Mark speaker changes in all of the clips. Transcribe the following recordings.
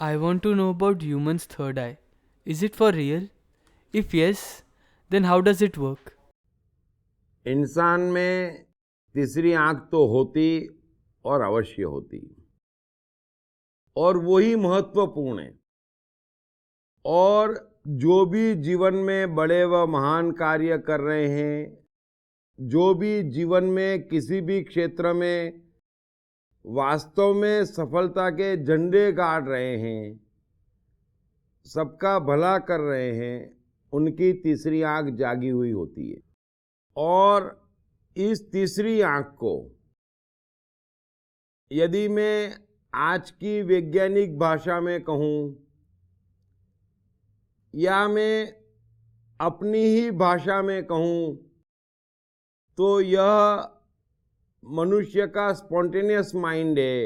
Speaker 1: I want to know about humans' third eye. Is it for real? If yes, then how does it work?
Speaker 2: इंसान में तीसरी आंख तो होती और अवश्य होती, और वही महत्वपूर्ण है। और जो भी जीवन में बड़े व महान कार्य कर रहे हैं, जो भी जीवन में किसी भी क्षेत्र में वास्तव में सफलता के झंडे गाड़ रहे हैं, सबका भला कर रहे हैं, उनकी तीसरी आंख जागी हुई होती है। और इस तीसरी आंख को यदि मैं आज की वैज्ञानिक भाषा में कहूं या मैं अपनी ही भाषा में कहूं, तो यह मनुष्य का स्पॉन्टेनियस माइंड है,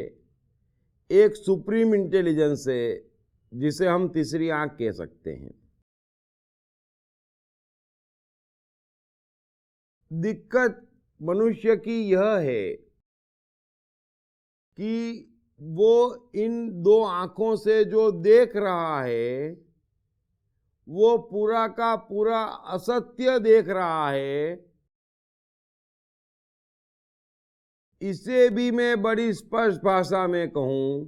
Speaker 2: एक सुप्रीम इंटेलिजेंस है, जिसे हम तीसरी आंख कह सकते हैं। दिक्कत मनुष्य की यह है कि वो इन दो आंखों से जो देख रहा है, वो पूरा का पूरा असत्य देख रहा है। इसे भी मैं बड़ी स्पष्ट भाषा में कहूं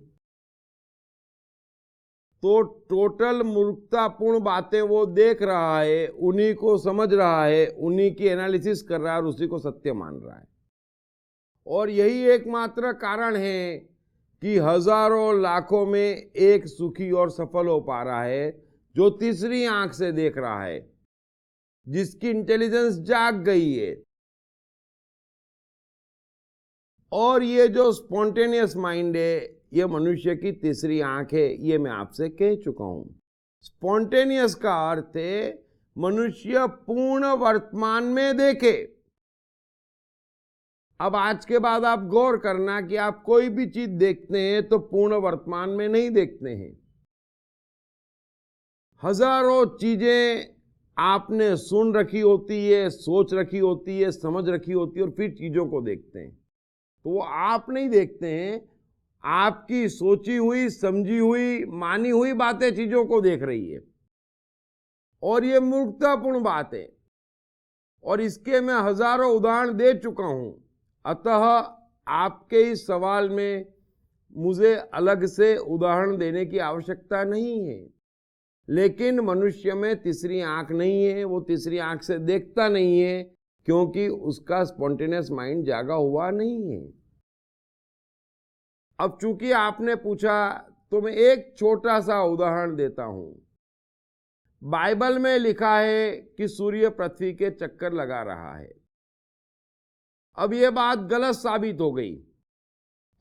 Speaker 2: तो टोटल मूर्खतापूर्ण बातें वो देख रहा है, उन्हीं को समझ रहा है, उन्हीं की एनालिसिस कर रहा है और उसी को सत्य मान रहा है। और यही एकमात्र कारण है कि हजारों लाखों में एक सुखी और सफल हो पा रहा है, जो तीसरी आंख से देख रहा है, जिसकी इंटेलिजेंस जाग गई है। और ये जो स्पॉन्टेनियस माइंड है, ये मनुष्य की तीसरी आंख है, ये मैं आपसे कह चुका हूं। स्पॉन्टेनियस का अर्थ है मनुष्य पूर्ण वर्तमान में देखे। अब आज के बाद आप गौर करना कि आप कोई भी चीज देखते हैं तो पूर्ण वर्तमान में नहीं देखते हैं। हजारों चीजें आपने सुन रखी होती है, सोच रखी होती है, समझ रखी होती है, और फिर चीजों को देखते हैं। तो वो आप नहीं देखते हैं, आपकी सोची हुई, समझी हुई, मानी हुई बातें चीजों को देख रही है। और ये मूर्खतापूर्ण बात है, और इसके मैं हजारों उदाहरण दे चुका हूं। अतः आपके इस सवाल में मुझे अलग से उदाहरण देने की आवश्यकता नहीं है। लेकिन मनुष्य में तीसरी आंख नहीं है, वो तीसरी आंख से देखता नहीं है, क्योंकि उसका स्पॉन्टेनियस माइंड जागा हुआ नहीं है। अब चूंकि आपने पूछा, तो मैं एक छोटा सा उदाहरण देता हूं। बाइबल में लिखा है कि सूर्य पृथ्वी के चक्कर लगा रहा है। अब यह बात गलत साबित हो गई।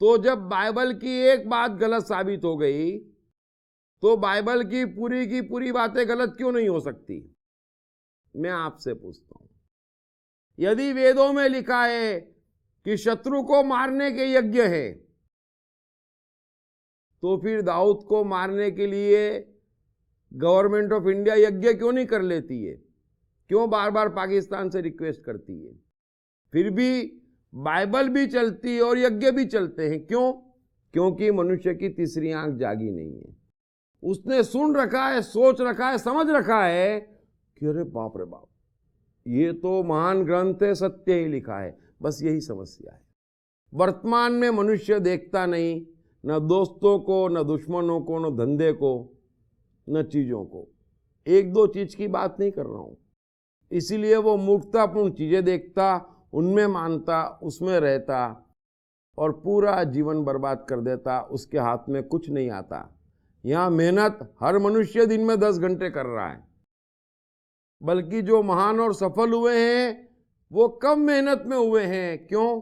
Speaker 2: तो जब बाइबल की एक बात गलत साबित हो गई, तो बाइबल की पूरी बातें गलत क्यों नहीं हो सकती? मैं आपसे पूछता हूं, यदि वेदों में लिखा है कि शत्रु को मारने के यज्ञ है, तो फिर दाऊद को मारने के लिए गवर्नमेंट ऑफ इंडिया यज्ञ क्यों नहीं कर लेती है? क्यों बार बार पाकिस्तान से रिक्वेस्ट करती है? फिर भी बाइबल भी चलती है और यज्ञ भी चलते हैं। क्यों? क्योंकि मनुष्य की तीसरी आंख जागी नहीं है। उसने सुन रखा है, सोच रखा है, समझ रखा है कि अरे बाप रे बाप, ये तो महान ग्रंथ है, सत्य ही लिखा है। बस यही समस्या है। वर्तमान में मनुष्य देखता नहीं, न दोस्तों को, न दुश्मनों को, न धंधे को, न चीजों को। एक दो चीज की बात नहीं कर रहा हूं। इसीलिए वो मूर्खतापूर्ण चीजें देखता, उनमें मानता, उसमें रहता और पूरा जीवन बर्बाद कर देता। उसके हाथ में कुछ नहीं आता। यहां मेहनत हर मनुष्य दिन में 10 घंटे कर रहा है, बल्कि जो महान और सफल हुए हैं वो कम मेहनत में हुए हैं। क्यों?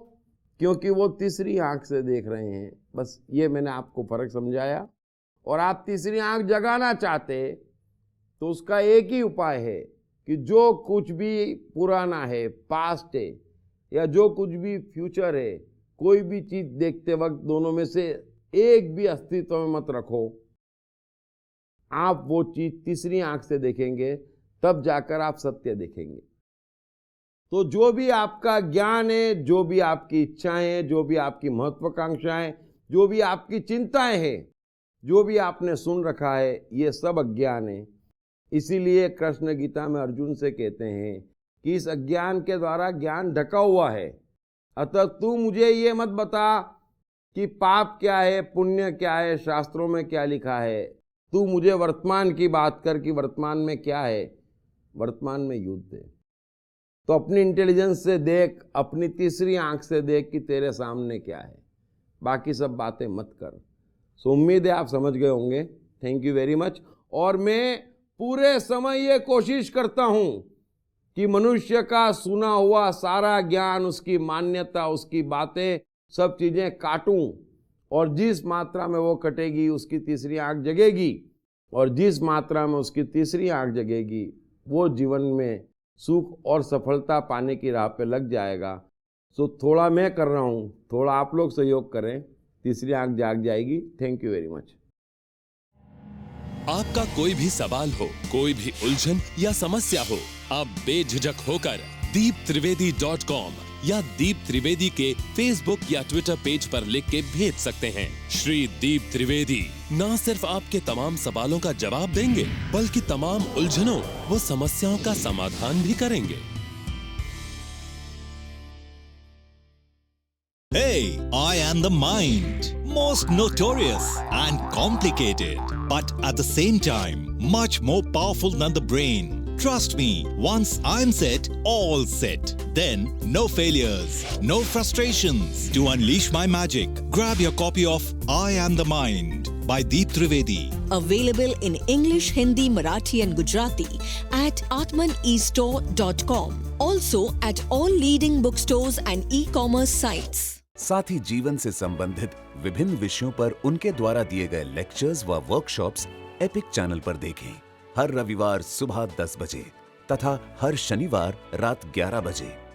Speaker 2: क्योंकि वो तीसरी आंख से देख रहे हैं। बस ये मैंने आपको फर्क समझाया। और आप तीसरी आंख जगाना चाहते तो उसका एक ही उपाय है कि जो कुछ भी पुराना है, पास्ट है, या जो कुछ भी फ्यूचर है, कोई भी चीज देखते वक्त दोनों में से एक भी अस्तित्व में मत रखो। आप वो चीज तीसरी आंख से देखेंगे, तब जाकर आप सत्य देखेंगे। तो जो भी आपका ज्ञान है, जो भी आपकी इच्छाएं हैं, जो भी आपकी महत्वाकांक्षाएं, जो भी आपकी चिंताएं हैं, जो भी आपने सुन रखा है ये सब अज्ञान है। इसीलिए कृष्ण गीता में अर्जुन से कहते हैं कि इस अज्ञान के द्वारा ज्ञान ढका हुआ है। अतः तू मुझे ये मत बता कि पाप क्या है, पुण्य क्या है, शास्त्रों में क्या लिखा है। तू मुझे वर्तमान की बात कर कि वर्तमान में क्या है। वर्तमान में युद्ध है। तो अपनी इंटेलिजेंस से देख, अपनी तीसरी आंख से देख कि तेरे सामने क्या है। बाकी सब बातें मत कर। सो उम्मीद है आप समझ गए होंगे। Thank you very much. और मैं पूरे समय ये कोशिश करता हूं कि मनुष्य का सुना हुआ सारा ज्ञान, उसकी मान्यता, उसकी बातें, सब चीजें काटूं, और जिस मात्रा में वो कटेगी उसकी तीसरी आंख जगेगी, और जिस मात्रा में उसकी तीसरी आंख जगेगी वो जीवन में सुख और सफलता पाने की राह पे लग जाएगा। सो थोड़ा मैं कर रहा हूं, थोड़ा आप लोग सहयोग करें, तीसरी आंख जाग जाएगी। Thank you very much.
Speaker 3: आपका कोई भी सवाल हो, कोई भी उलझन या समस्या हो, आप बेझिझक होकर deeptrivedi.com या दीप त्रिवेदी के फेसबुक या ट्विटर पेज पर लिख के भेज सकते हैं। श्री दीप त्रिवेदी न सिर्फ आपके तमाम सवालों का जवाब देंगे, बल्कि तमाम उलझनों व समस्याओं का समाधान भी करेंगे।
Speaker 4: Hey, I am the mind. Most notorious and complicated, but at the same time, much more powerful than the brain. Trust me, once I'm set, all set. Then, no failures, no frustrations. To unleash my magic, grab your copy of I Am the Mind by Deep Trivedi.
Speaker 5: Available in English, Hindi, Marathi and Gujarati at atmanestore.com. Also at all leading bookstores and e-commerce sites.
Speaker 6: साथ ही जीवन से संबंधित विभिन्न विषयों पर उनके द्वारा दिए गए लेक्चर्स व वर्कशॉप्स एपिक चैनल पर देखें। हर रविवार सुबह 10 बजे तथा हर शनिवार रात 11 बजे।